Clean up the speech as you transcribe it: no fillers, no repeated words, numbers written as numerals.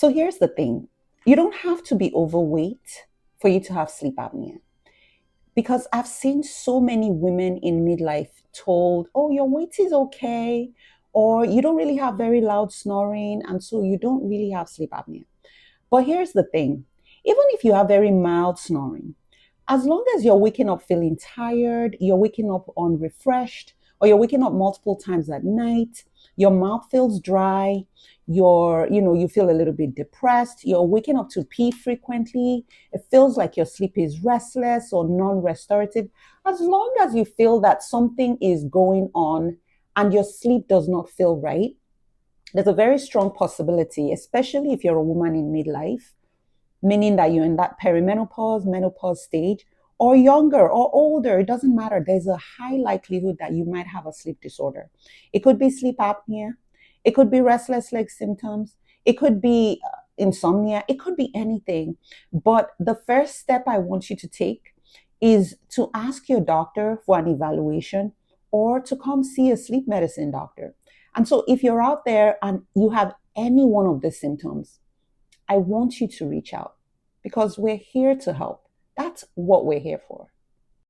So here's the thing. You don't have to be overweight for you to have sleep apnea. Because I've seen so many women in midlife told, oh, your weight is okay, or you don't really have very loud snoring, and so you don't really have sleep apnea. But here's the thing, even if you have very mild snoring, as long as you're waking up feeling tired, you're waking up unrefreshed, or you're waking up multiple times at night, your mouth feels dry, you feel a little bit depressed, you're waking up to pee frequently, it feels like your sleep is restless or non-restorative, as long as you feel that something is going on and your sleep does not feel right, there's a very strong possibility, especially if you're a woman in midlife, meaning that you're in that perimenopause, menopause stage, or younger or older, it doesn't matter. There's a high likelihood that you might have a sleep disorder. It could be sleep apnea, it could be restless leg symptoms, it could be insomnia, it could be anything. But the first step I want you to take is to ask your doctor for an evaluation or to come see a sleep medicine doctor. And so if you're out there and you have any one of the symptoms, I want you to reach out because we're here to help. That's what we're here for.